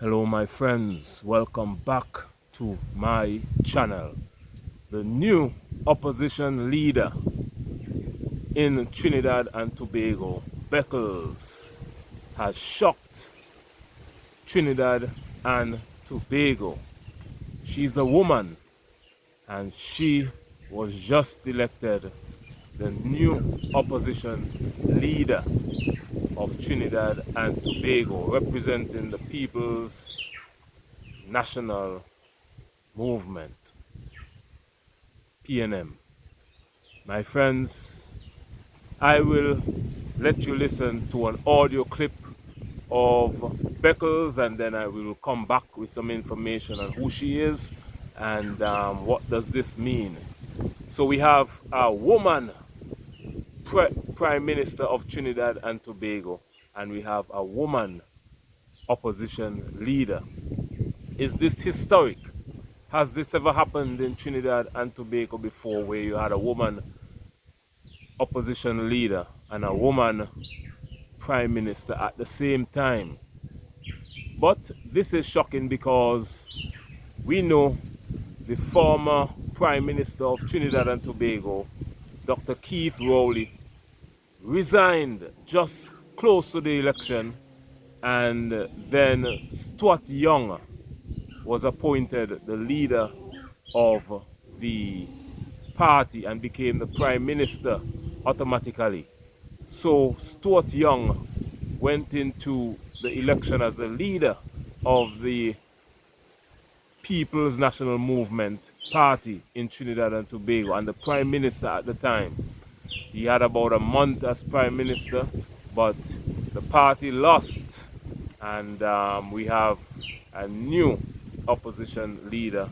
Hello my friends, welcome back to my channel. The new opposition leader in Trinidad and Tobago, Beckles, has shocked Trinidad and Tobago. She's a woman and she was just elected the new opposition leader of Trinidad and Tobago, representing the People's National Movement, PNM. My friends, I will let you listen to an audio clip of Beckles, and then I will come back with some information on who she is and what does this mean. So we have a woman Prime Minister of Trinidad and Tobago, and we have a woman opposition leader. Is this historic? Has this ever happened in Trinidad and Tobago before, where you had a woman opposition leader and a woman prime minister at the same time? But this is shocking because we know the former prime minister of Trinidad and Tobago, Dr. Keith Rowley, resigned just close to the election, and then Stuart Young was appointed the leader of the party and became the prime minister automatically. So Stuart Young went into the election as the leader of the People's National Movement party in Trinidad and Tobago and the prime minister at the time. He had about a month as prime minister, but the party lost, and we have a new opposition leader,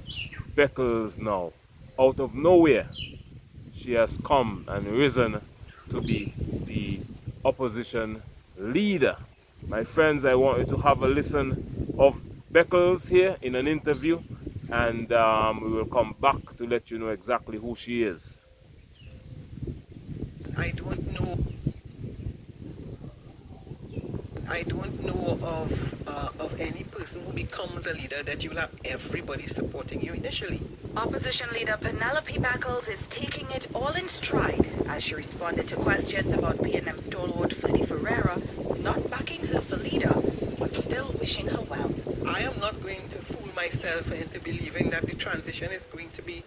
Beckles, now. Out of nowhere, she has come and risen to be the opposition leader. My friends, I want you to have a listen of Beckles here in an interview, and we will come back to let you know exactly who she is. I don't know. I don't know of any person who becomes a leader that you will have everybody supporting you initially. Opposition leader Pennelope Beckles is taking it all in stride as she responded to questions about PNM stalwart Freddie Ferreira not backing her for leader, but still wishing her well. I am not going to fool myself into believing that the transition is going to be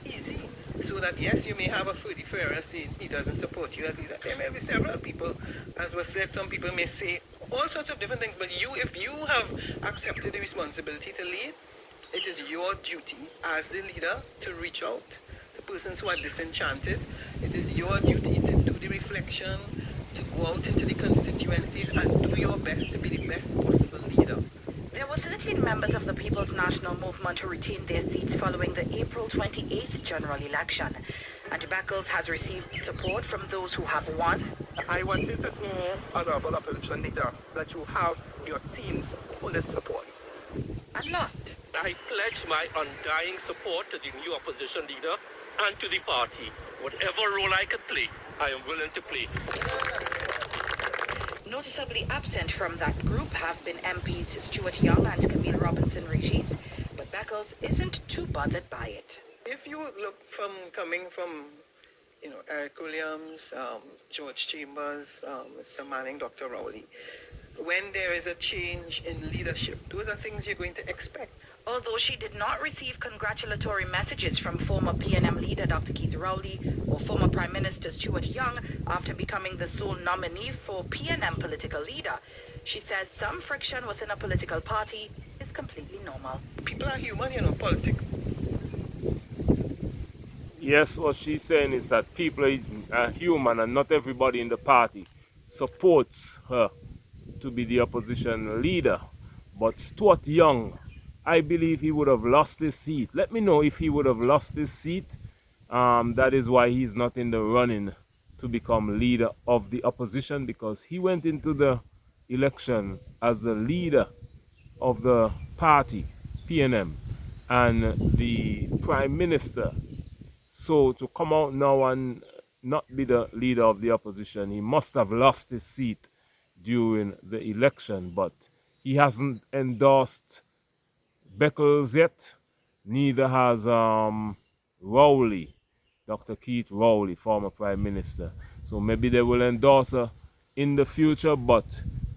easy. So that yes, you may have a Freddie Ferreira saying he doesn't support you as leader. There may be several people, as was said, some people may say all sorts of different things, but if you have accepted the responsibility to lead, it is your duty as the leader to reach out to persons who are disenchanted. It is your duty to do the reflection, to go out into the constituencies and do your best to be the best possible leader. There were 13 members of the People's National Movement who retained their seats following the April 28th general election. And Beckles has received support from those who have won. I want you to know, Honorable Opposition Leader, that you have your team's full support. And lost. I pledge my undying support to the new opposition leader and to the party. Whatever role I can play, I am willing to play. Noticeably absent from that group have been MPs Stuart Young and Camille Robinson-Regis, but Beckles isn't too bothered by it. If you look coming from, Eric Williams, George Chambers, Mr. Manning, Dr. Rowley, when there is a change in leadership, those are things you're going to expect. Although she did not receive congratulatory messages from former PNM leader Dr. Keith Rowley or former Prime Minister Stuart Young after becoming the sole nominee for PNM political leader, she says some friction within a political party is completely normal. People are human, politics. Yes, what she's saying is that people are human and not everybody in the party supports her to be the opposition leader. But Stuart Young, I believe he would have lost his seat. Let me know if he would have lost his seat. That is why he's not in the running to become leader of the opposition, because he went into the election as the leader of the party, PNM, and the prime minister. So to come out now and not be the leader of the opposition, he must have lost his seat during the election, but He hasn't endorsed Beckles yet, neither has Rowley, Dr. Keith Rowley, former Prime Minister. So maybe they will endorse her in the future, but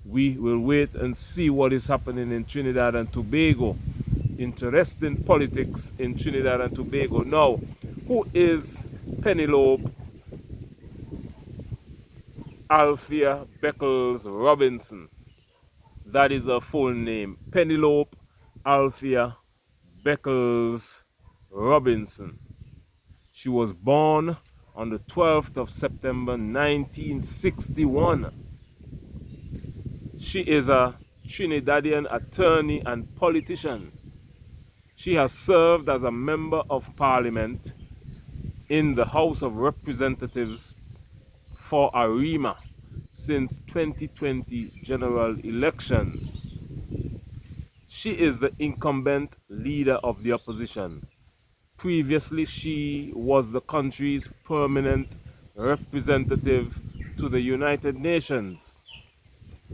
we will wait and see what is happening in Trinidad and Tobago. Interesting politics in Trinidad and Tobago. Now, who is Pennelope Althea Beckles Robinson? That is her full name. Pennelope Althea Beckles Robinson. She was born on the 12th of September 1961. She is a Trinidadian attorney and politician. She has served as a member of parliament in the House of Representatives for Arima since 2020 general elections. She is the incumbent leader of the opposition. Previously, she was the country's permanent representative to the United Nations,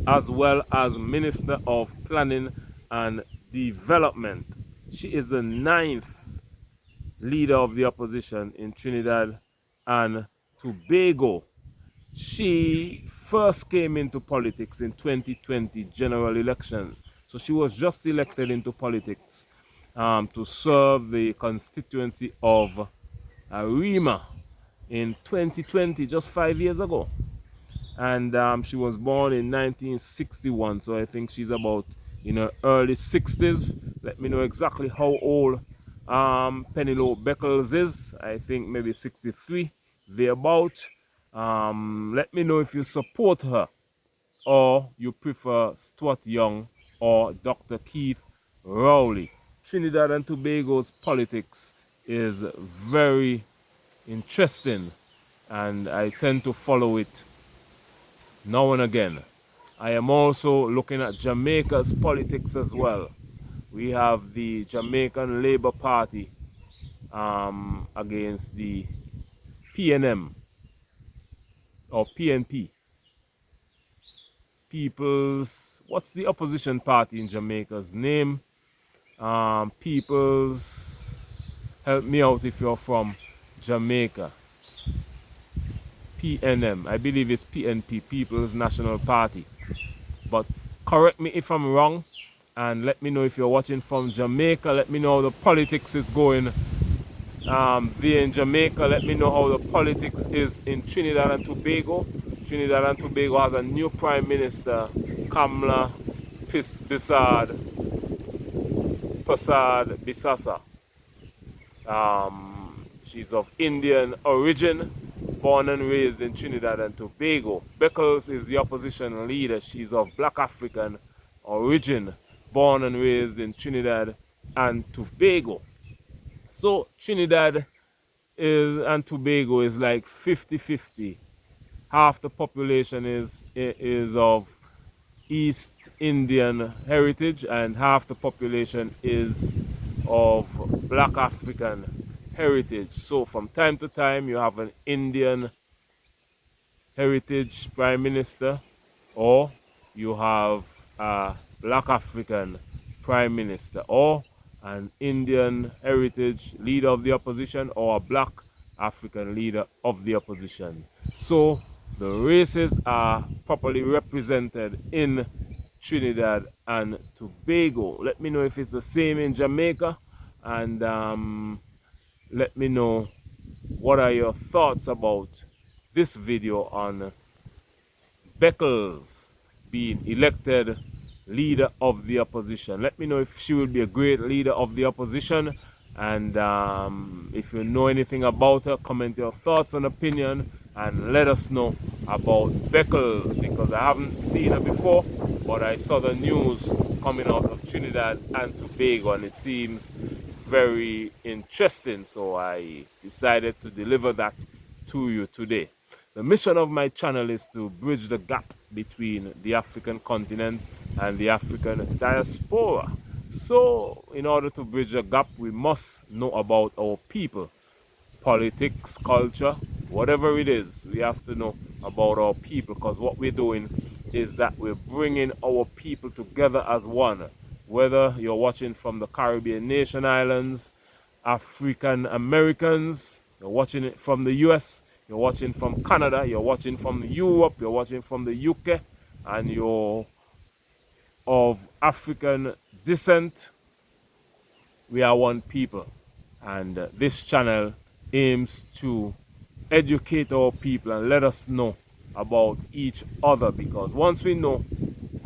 as well as Minister of Planning and Development. She is the 9th leader of the opposition in Trinidad and Tobago. She first came into politics in 2020 general elections. So she was just elected into politics to serve the constituency of Arima in 2020, just 5 years ago. And she was born in 1961, so I think she's about in her early 60s. Let me know exactly how old Pennelope Beckles is. I think maybe 63, thereabout. Let me know if you support her or you prefer Stuart Young or Dr. Keith Rowley. Trinidad and Tobago's politics is very interesting and I tend to follow it now and again. I am also looking at Jamaica's politics as well. We have the Jamaican Labour Party against the PNM or PNP. People's, what's the opposition party in Jamaica's name? People's, help me out if you're from Jamaica. PNM, I believe it's PNP, People's National Party. But correct me if I'm wrong, and let me know if you're watching from Jamaica. Let me know how the politics is going there in Jamaica. Let me know how the politics is in Trinidad and Tobago. Trinidad and Tobago has a new Prime Minister, Kamla Persad Bissassa. She's of Indian origin, born and raised in Trinidad and Tobago. Beckles is the opposition leader. She's of Black African origin, born and raised in Trinidad and Tobago. So Trinidad and Tobago is like 50-50. Half the population is of East Indian heritage and half the population is of Black African heritage. So from time to time you have an Indian heritage Prime Minister or you have a Black African Prime Minister or an Indian heritage leader of the opposition or a Black African leader of the opposition. So the races are properly represented in Trinidad and Tobago. Let me know if it's the same in Jamaica, and let me know what are your thoughts about this video on Beckles being elected leader of the opposition. Let me know if she will be a great leader of the opposition, and if you know anything about her, comment your thoughts and opinion and let us know about Beckles, because I haven't seen her before, but I saw the news coming out of Trinidad and Tobago and it seems very interesting, so I decided to deliver that to you today. The mission of my channel is to bridge the gap between the African continent and the African diaspora. So in order to bridge the gap, we must know about our people, politics, culture, whatever it is. We have to know about our people, because what we're doing is that we're bringing our people together as one. Whether you're watching from the Caribbean nation islands, African Americans, you're watching it from the US, you're watching from Canada, you're watching from Europe, you're watching from the UK, and you're of African descent, we are one people. And this channel aims to educate our people and let us know about each other, because once we know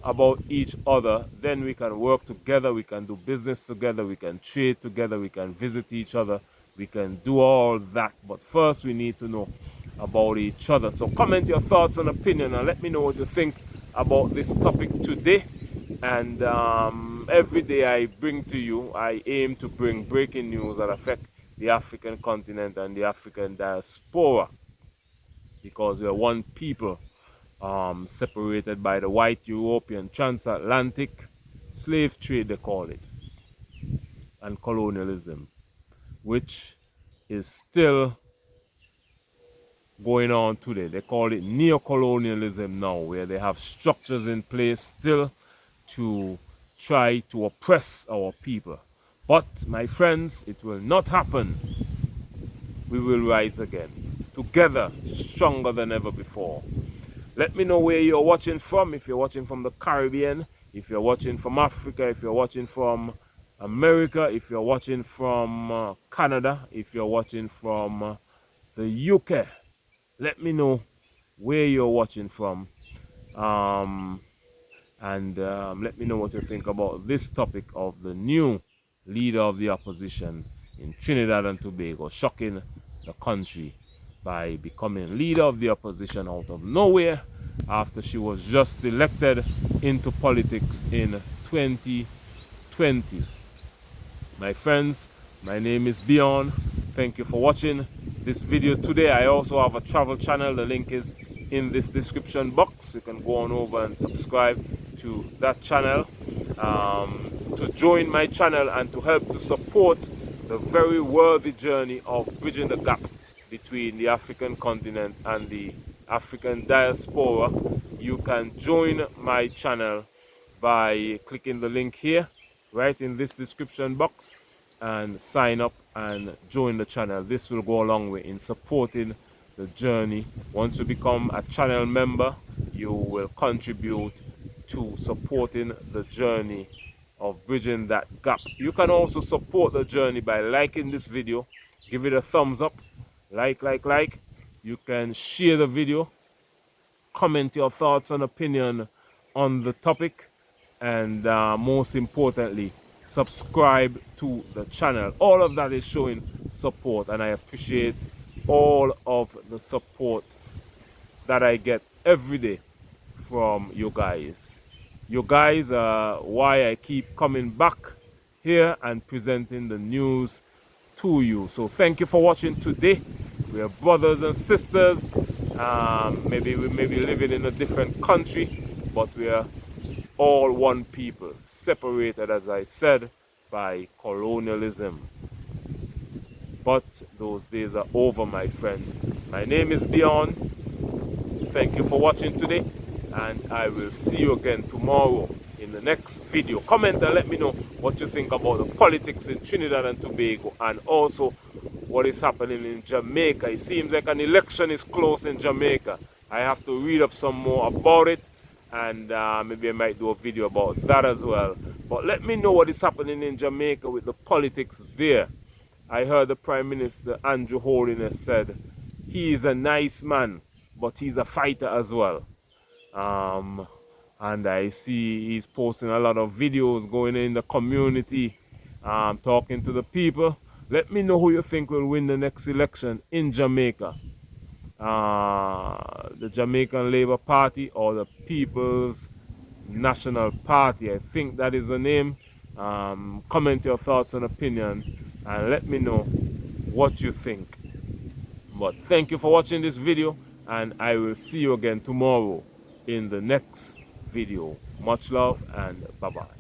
about each other, then we can work together, we can do business together, we can trade together, we can visit each other, we can do all that. But first we need to know about each other. So comment your thoughts and opinion and let me know what you think about this topic today. And every day I bring to you, I aim to bring breaking news that affect the African continent and the African diaspora, because we are one people, separated by the white European Transatlantic Slave Trade, they call it, and colonialism, which is still going on today. They call it neo-colonialism now, where they have structures in place still to try to oppress our people. But my friends, it will not happen. We will rise again, together, stronger than ever before. Let me know where you're watching from. If you're watching from the Caribbean, if you're watching from Africa, if you're watching from America, if you're watching from Canada, if you're watching from the UK, let me know where you're watching from. Let me know what you think about this topic of the new leader of the opposition in Trinidad and Tobago, shocking the country by becoming leader of the opposition out of nowhere after she was just elected into politics in 2020. My friends, my name is Beyond. Thank you for watching this video today. I also have a travel channel. The link is in this description box. You can go on over and subscribe to that channel, to join my channel and to help to support the very worthy journey of bridging the gap between the African continent and the African diaspora. You can join my channel by clicking the link here right in this description box and sign up and join the channel. This will go a long way in supporting the journey. Once you become a channel member, you will contribute to supporting the journey of bridging that gap. You can also support the journey by liking this video, give it a thumbs up, like. You can share the video, comment your thoughts and opinion on the topic, and most importantly, subscribe to the channel. All of that is showing support, and I appreciate all of the support that I get every day from you guys. You guys are why I keep coming back here and presenting the news to you. So thank you for watching today. We are brothers and sisters. Maybe we may be living in a different country, but we are all one people, separated, as I said, by colonialism. But those days are over, my friends. My name is Beyond. Thank you for watching today, and I will see you again tomorrow in the next video. Comment and let me know what you think about the politics in Trinidad and Tobago, and also what is happening in Jamaica. It seems like an election is close in Jamaica. I have to read up some more about it, and maybe I might do a video about that as well. But let me know what is happening in Jamaica with the politics there. I heard the Prime Minister, Andrew Holiness, said he is a nice man, but he's a fighter as well. And I see he's posting a lot of videos going in the community, talking to the people. Let me know who you think will win the next election in Jamaica. The Jamaican Labour Party or the People's National Party. I think that is the name. Comment your thoughts and opinion and let me know what you think. But thank you for watching this video, and I will see you again tomorrow in the next video. Much love and bye-bye.